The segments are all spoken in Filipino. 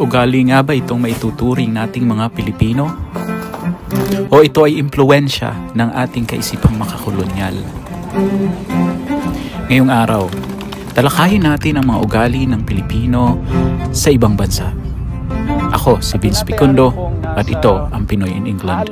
Ugali nga ba itong maituturing nating mga Pilipino? O ito ay impluwensya ng ating kaisipang makakolonyal? Ngayong araw, talakayin natin ang mga ugali ng Pilipino sa ibang bansa. Ako si Vince Picundo at ito ang Pinoy in England.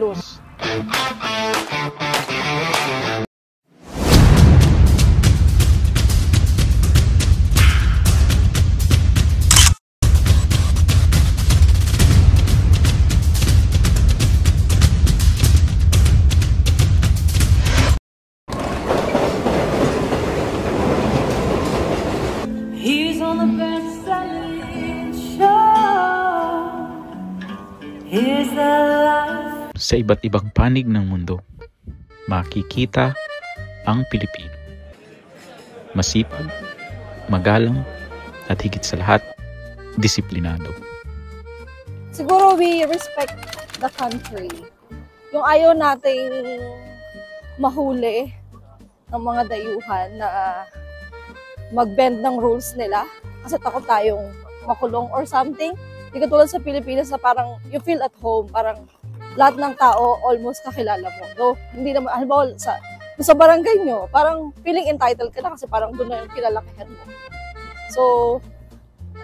Sa iba't ibang panig ng mundo, makikita ang Pilipino. Masipag, magalang, at higit sa lahat, disiplinado. Siguro we respect the country. Yung ayaw nating mahuli ng mga dayuhan na mag-bend ng rules nila kasi takot tayong makulong or something. Hindi katulad sa Pilipinas na parang you feel at home, parang lahat ng tao almost kakilala mo. So, hindi naman, halimbawa sa barangay nyo, parang feeling entitled ka na kasi parang doon na yung kilalakihan mo. So,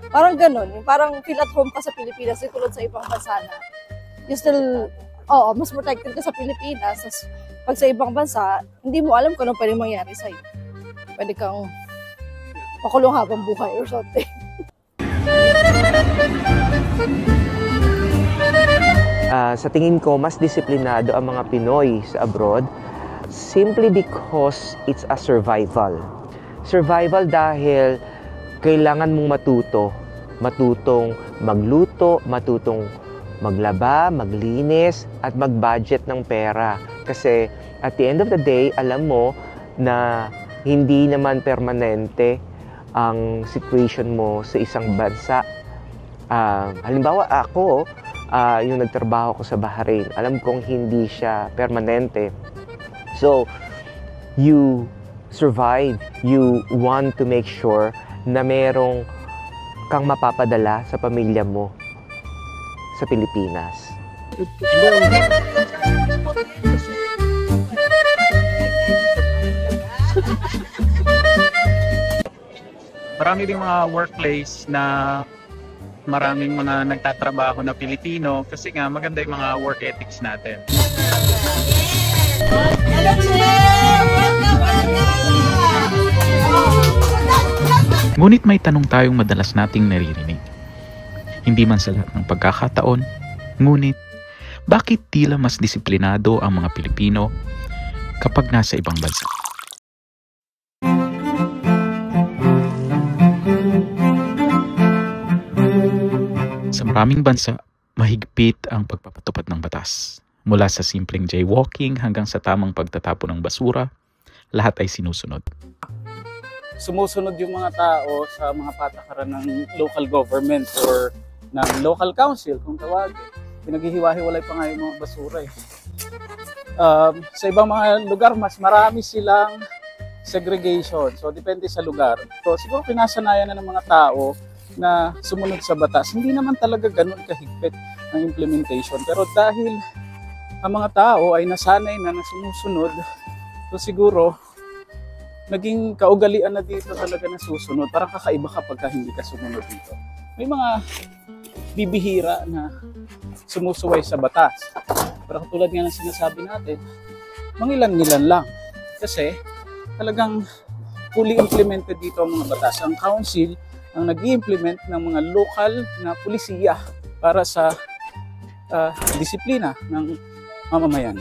parang ganun. Parang feel at home ka sa Pilipinas, tulad sa ibang bansa na you still, mas protected ka sa Pilipinas. Pag sa ibang bansa, hindi mo alam kung ano pwede mangyari sa'yo. Pwede kang makulong habang buhay or something. Sa tingin ko, mas disiplinado ang mga Pinoy sa abroad simply because it's a survival. Survival dahil kailangan mong matutong magluto, matutong maglaba, maglinis, at mag-budget ng pera. Kasi at the end of the day, alam mo na hindi naman permanente ang situation mo sa isang bansa. Halimbawa ako, yung nagtrabaho ko sa Bahrain, alam kong hindi siya permanente. So, you survive, you want to make sure na merong kang mapapadala sa pamilya mo sa Pilipinas. Marami ding mga workplace na maraming mga nagtatrabaho na Pilipino kasi nga maganda yung mga work ethics natin. Ngunit may tanong tayong madalas nating naririnig. Hindi man sa lahat ng pagkakataon, ngunit bakit tila mas disiplinado ang mga Pilipino kapag nasa ibang bansa? Sa maraming bansa, mahigpit ang pagpapatupad ng batas. Mula sa simpleng jaywalking hanggang sa tamang pagtatapon ng basura, lahat ay sinusunod. Sumusunod yung mga tao sa mga patakaran ng local government or ng local council, kung tawagin. Pinaghihiwa-hiwalay pa nga yung mga basura eh. Sa ibang mga lugar, mas marami silang segregation. So, depende sa lugar. So, siguro pinasanayan na ng mga tao na sumunod sa batas. Hindi naman talaga ganun kahigpit ang implementation. Pero dahil ang mga tao ay nasanay na sumusunod, so siguro naging kaugalian na dito talaga na susunod. Parang kakaiba kapag hindi ka sumunod dito. May mga bibihira na sumusuway sa batas. Pero katulad nga ng sinasabi natin, mangilan-ngilan lang. Kasi talagang fully implemented dito ang mga batas. Ang council ang nag-i-implement ng mga local na pulisiya para sa disiplina ng mamamayan.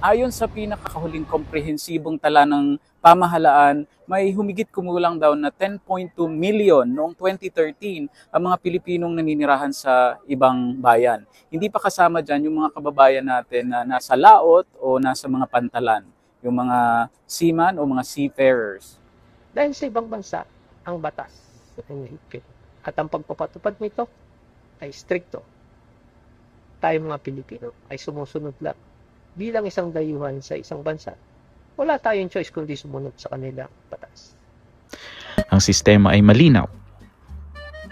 Ayon sa pinakakahuling komprehensibong tala ng pamahalaan, may humigit kumulang daw na 10.2 million noong 2013 ang mga Pilipinong naninirahan sa ibang bayan. Hindi pa kasama dyan yung mga kababayan natin na nasa laot o nasa mga pantalan, yung mga seaman o mga seafarers. Dahil sa ibang bansa, ang batas ay mahigpit at ang pagpapatupad nito ay strikto. Tayo mga Pilipino ay sumusunod lang bilang isang dayuhan sa isang bansa wala tayong choice kundi sumunod sa kanilang batas. Ang sistema ay malinaw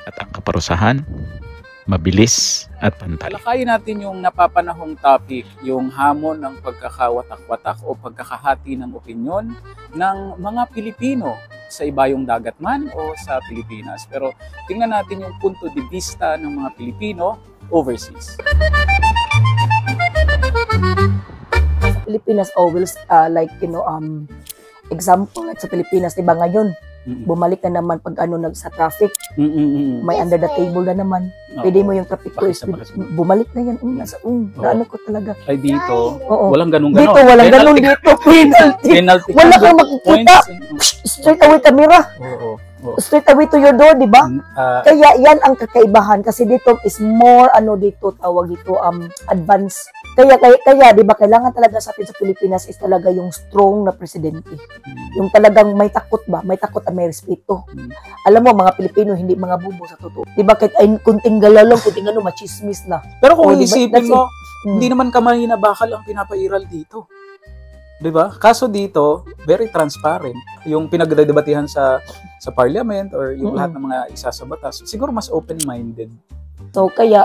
at ang kaparusahan mabilis at pantay. Talakayin natin yung napapanahong topic, yung hamon ng pagkakawatak-watak o pagkakahati ng opinyon ng mga Pilipino sa ibayong dagat man o sa Pilipinas. Pero tingnan natin yung punto de vista ng mga Pilipino overseas. Pilipinas always example like sa Pilipinas, 'di ba ngayon? Bumalik na naman pag sa traffic. May under the table na naman. Pwede mo yung traffic police. Bumalik na yan. Naano ko talaga. Ay dito, Oo. walang ganun. Dito, walang ganun dito. Penalty. Wala kang makikita. Straight away camera. Oo. Straight away to your door, di ba? Kaya yan ang kakaibahan. Kasi dito is more, dito, tawag dito, advanced. Kaya, di ba, kailangan talaga sa atin sa Pilipinas is talaga yung strong na presidente. Yung talagang may takot ba? May takot at may respeto. Alam mo, mga Pilipino, hindi mga bubo sa totoo. Di ba, kahit ay kunting galalong, kunting machismis na. Pero kung diba? iisipin mo, hindi naman kamahina bakal ang pinapairal dito. Di ba? Kaso dito, very transparent. Yung pinagdedebatihan sa parliament or yung lahat ng mga isa sa batas, siguro mas open-minded. So, kaya,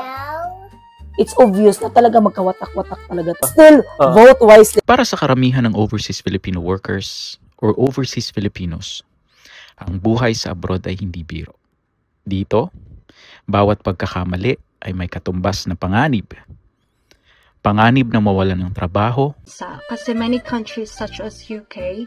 it's obvious na talaga magkawatak-watak talaga. Still, vote wisely. Para sa karamihan ng overseas Filipino workers or overseas Filipinos, ang buhay sa abroad ay hindi biro. Dito, bawat pagkakamali ay may katumbas na panganib. Panganib na mawalan ng trabaho. Kasi many countries such as UK,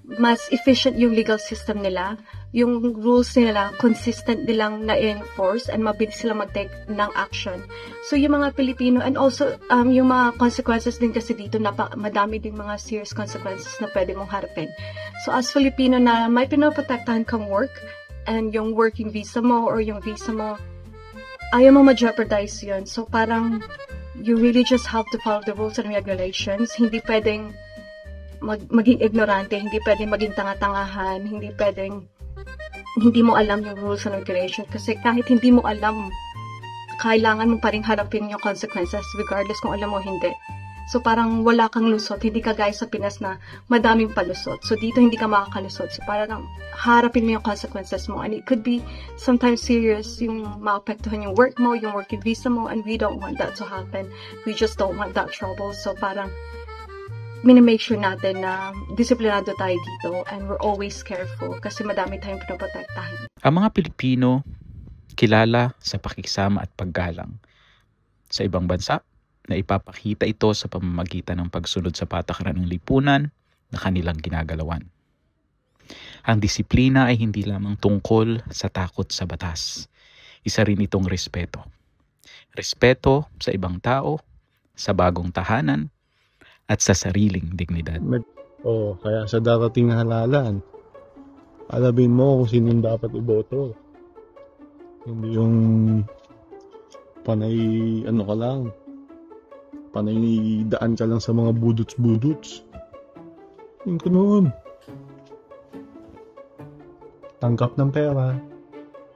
mas efficient yung legal system nila. Yung rules nila, consistent nilang na-enforce and mabilis silang mag-take ng action. So yung mga Pilipino, and also yung mga consequences din kasi dito, madami din mga serious consequences na pwede mong harapin. So as Filipino na may pinoprotektahan kang work, and yung working visa mo or yung visa mo, ayaw mo ma-jeopardize yun. So parang, you really just have to follow the rules and regulations. Hindi pwedeng maging ignorante, hindi pwedeng maging tanga-tangahan, hindi pwedeng hindi mo alam yung rules and regulations. Kasi kahit hindi mo alam, kailangan mo pa rin harapin yung consequences regardless kung alam mo hindi. So parang wala kang lusot, hindi ka guys sa Pinas na madaming palusot. So dito hindi ka makakalusot. So parang harapin mo yung consequences mo. And it could be sometimes serious, yung maapektuhan yung work mo, yung working visa mo, and we don't want that to happen. We just don't want that trouble. So parang minimake sure natin na disiplinado tayo dito and we're always careful kasi madami tayong pinoprotektahan. Ang mga Pilipino kilala sa pakikisama at paggalang sa ibang bansa na ipapakita ito sa pamamagitan ng pagsunod sa patakaran ng lipunan na kanilang ginagalawan. Ang disiplina ay hindi lamang tungkol sa takot sa batas. Isa rin itong respeto. Respeto sa ibang tao, sa bagong tahanan, at sa sariling dignidad. Kaya sa darating na halalan, alamin mo kung sinong dapat iboto. Hindi yung panay ka lang, panay daan ka lang sa mga budots-budots. Yung noon. Tanggap ng pera,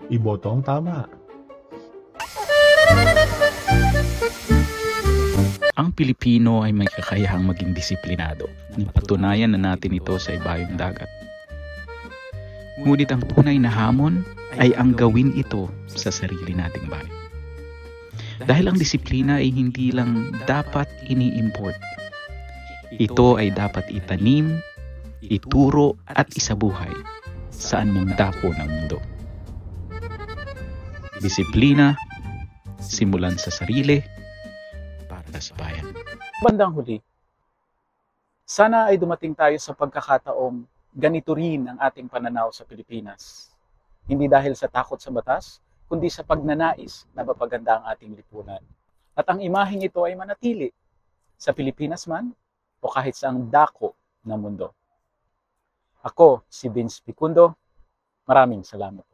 iboto ang tama. Ang Pilipino ay may kakayahang maging disiplinado. Napatunayan na natin ito sa ibayong dagat. Ngunit ang tunay na hamon ay ang gawin ito sa sarili nating bayan. Dahil ang disiplina ay hindi lang dapat ini-import. Ito ay dapat itanim, ituro at isabuhay saan mang dako ng mundo. Disiplina, simulan sa sarili, sa bayan. Bandang huli, sana ay dumating tayo sa pagkakataong ganito rin ang ating pananaw sa Pilipinas. Hindi dahil sa takot sa batas, kundi sa pagnanais na mapaganda ang ating lipunan. At ang imaheng ito ay manatili sa Pilipinas man o kahit sa ang dako ng mundo. Ako, si Vince Picundo. Maraming salamat.